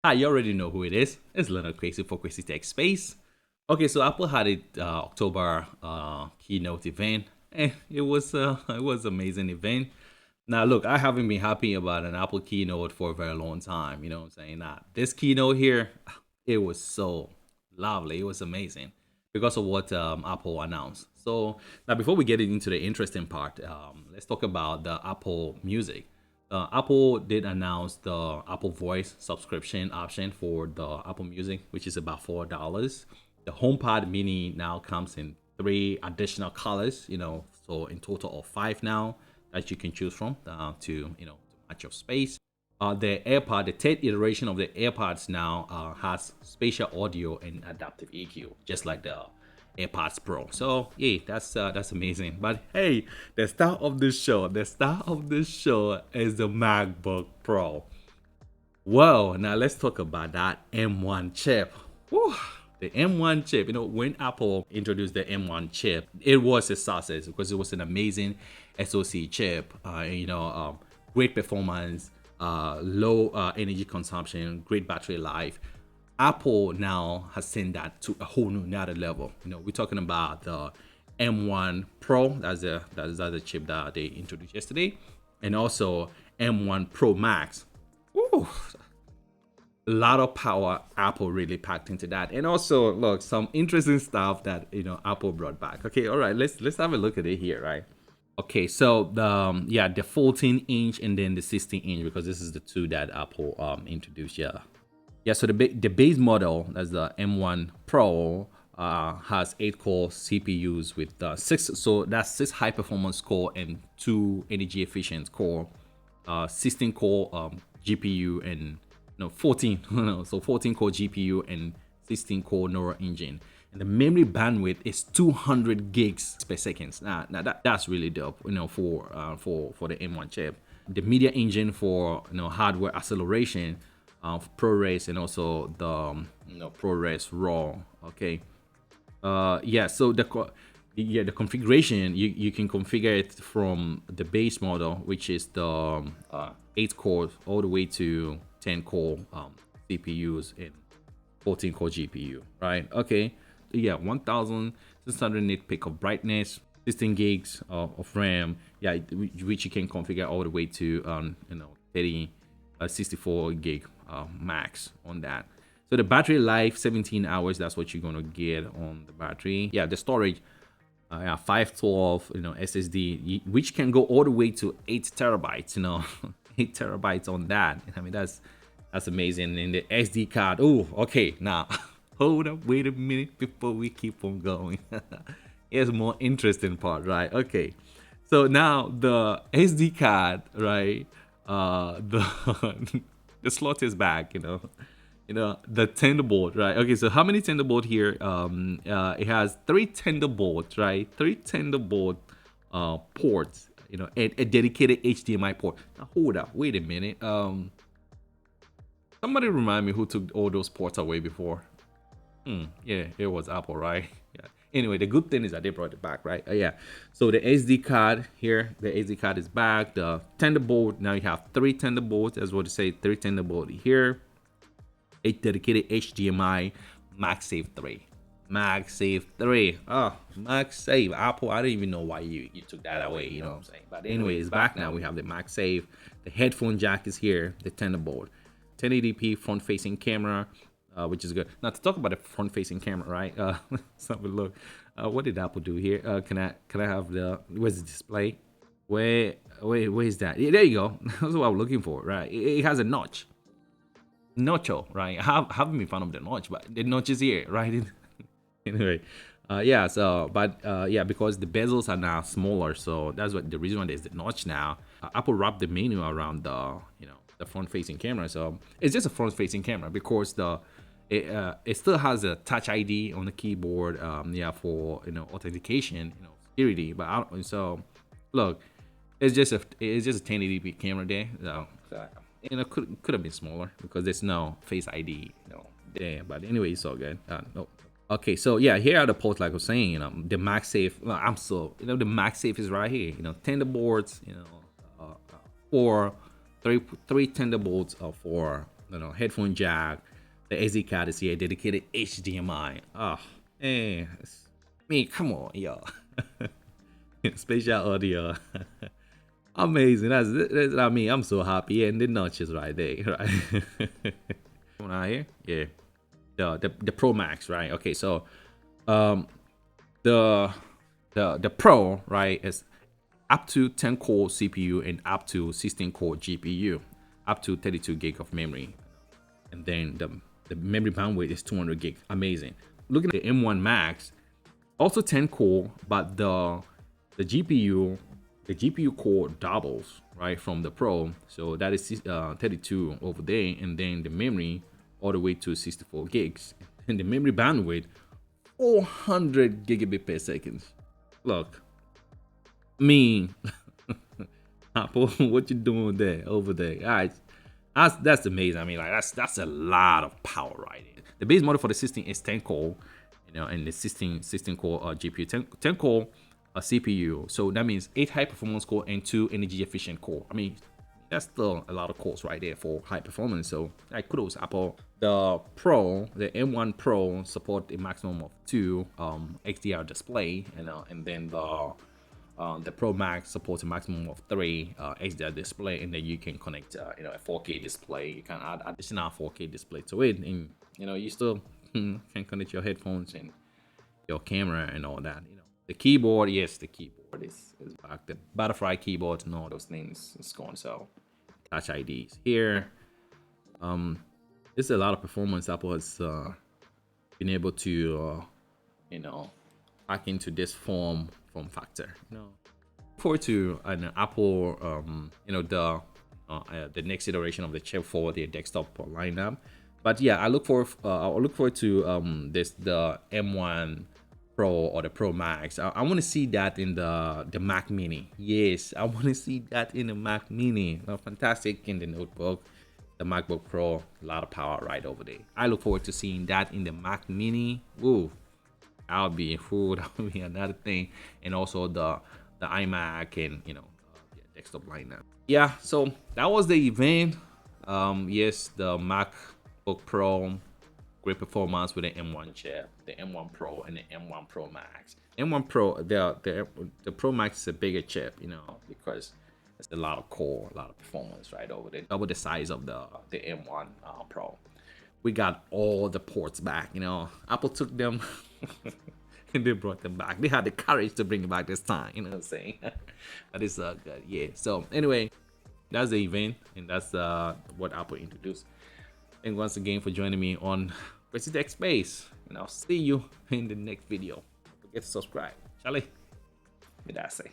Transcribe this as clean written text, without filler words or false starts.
You already know who it is. It's Leonard Crazy for Crazy Tech Space. Okay, so Apple had it October keynote event. It was amazing event. Now look, I haven't been happy about an Apple keynote for a very long time. You know what I'm saying? Now this keynote here, it was so lovely. It was amazing because of what Apple announced. So now before we get into the interesting part, let's talk about the Apple Music. Apple did announce the Apple Voice subscription option for the Apple Music, which is about $4. The HomePod Mini now comes in three additional colors, so in total of five now that you can choose from to match your space. The third iteration of the AirPods now has spatial audio and adaptive EQ, just like the AirPods Pro. So yeah, that's amazing. But hey, the star of this show is the MacBook Pro. Well, now let's talk about that M1 chip. Whew, the M1 chip. When Apple introduced the M1 chip, it was a success because it was an amazing SoC chip. Great performance, low energy consumption, great battery life. Apple now has sent that to a whole new another level. We're talking about the M1 Pro. That's the chip that they introduced yesterday, and also M1 Pro Max. Woo, a lot of power Apple really packed into that, and also look, some interesting stuff that Apple brought back. Okay, all right, let's have a look at it here, right? Okay, so the 14-inch and then the 16-inch, because this is the two that Apple introduced. Yeah, so the base model, that's the M1 Pro, has 8-core CPUs with six. So that's 6 high-performance core and 2 energy-efficient core, 16-core GPU and 14. So 14-core GPU and 16-core neural engine. And the memory bandwidth is 200 gigs per second. Now that's really dope, for the M1 chip. The media engine for hardware acceleration, ProRes, and also the ProRes RAW. Okay. So the configuration, you can configure it from the base model, which is the 8 cores all the way to 10 core CPUs and 14 core GPU, right? Okay. 1600 nit peak of brightness, 16 gigs of RAM, which you can configure all the way to 64 gig max on that. So the battery life, 17 hours. That's what you're gonna get on the battery. The storage, 512 SSD, which can go all the way to 8 terabytes. 8 terabytes on that. I mean, that's amazing. And the SD card, oh, okay, now hold up, wait a minute before we keep on going. Here's a more interesting part, right? Okay, so now the SD card, right? The the slot is back. The Thunderbolt, right? Okay, so how many Thunderbolt here? It has 3 Thunderbolts, right? 3 Thunderbolt ports. A dedicated HDMI port. Now hold up, wait a minute. Somebody remind me who took all those ports away before. Yeah, it was Apple, right? Yeah. Anyway, the good thing is that they brought it back, right? Yeah. So the SD card here, the SD card is back. The Thunderbolt, now you have 3 Thunderbolts, as what to say, 3 Thunderbolt here. A dedicated HDMI MagSafe 3. MagSafe 3. Oh, MagSafe. Apple, I don't even know why you took that away, you know what I'm saying? But anyway, it's back now. We have the MagSafe. The headphone jack is here, the Thunderbolt. 1080p front-facing camera, which is good. Now to talk about the front-facing camera, right? Let's have a look. What did Apple do here? Can I have where's the display? Where is that? Yeah, there you go. That's what I'm looking for, right? It has a notch. Notcho, right? I haven't been found of the notch, but the notch is here, right? Anyway, because the bezels are now smaller, so that's what the reason why there's the notch now. Apple wrapped the menu around the front-facing camera, so it's just a front-facing camera because it still has a Touch ID on the keyboard, for authentication, security. But look, it's just a 1080p camera there. So could have been smaller because there's no Face ID, there. But anyway, it's all good. No. Okay, so here are the ports, like I was saying. The MagSafe. The MagSafe is right here. Thunderbolts. For three Thunderbolts for headphone jack. The SD card is here, dedicated HDMI. Oh, man, me, come on, yo. Spatial audio. Amazing. That's I mean, I'm so happy. And the notches right there, right? Come on here, yeah. The Pro Max, right? Okay, so the Pro, right, is up to 10 core CPU and up to 16 core GPU, up to 32 gig of memory, and then the memory bandwidth is 200 gig. Amazing. Looking at the M1 Max, also 10 core, but the GPU core doubles, right, from the Pro. So that is 32 over there, and then the memory all the way to 64 gigs, and the memory bandwidth 400 gigabit per second. Look, me, Apple, what you doing there over there? All right, that's amazing. I mean, like that's a lot of power right there. The base model for the system is 10 core, and the 16 core GPU, 10 core CPU. So that means 8 high performance core and 2 energy efficient core. I mean, that's still a lot of cores right there for high performance. So kudos Apple. The Pro, the M1 Pro, support a maximum of 2 XDR display, and then the Pro Max supports a maximum of 3 XDR display, and then you can connect a 4K display. You can add additional 4K display to it, and you still can connect your headphones and your camera and all that. The keyboard, yes, the keyboard is back. The butterfly keyboard and all those things is gone. So Touch IDs here. There's a lot of performance Apple has been able to hack into this form factor. Look forward to an Apple the next iteration of the chip for their desktop lineup. But yeah, I look forward to the M1 Pro or the Pro Max. I want to see that in the Mac Mini. Yes, I want to see that in the Mac Mini. Fantastic in the notebook. The MacBook Pro, a lot of power right over there. I look forward to seeing that in the Mac Mini. Ooh, that would be another thing. And also the iMac and desktop lineup. Yeah, so that was the event. Yes, the MacBook Pro, great performance with the M1 chip, the M1 Pro and the M1 Pro Max. M1 Pro, the Pro Max is a bigger chip, because it's a lot of core, a lot of performance right over there, double the size of the M1 Pro. We got all the ports back, Apple took them and they brought them back. They had the courage to bring it back this time, you know what I'm saying? That is good, yeah. So anyway, that's the event, and that's what Apple introduced. And once again for joining me on Crazy Tech Space, and I'll see you in the next video. Don't forget to subscribe. Charlie, what did I say?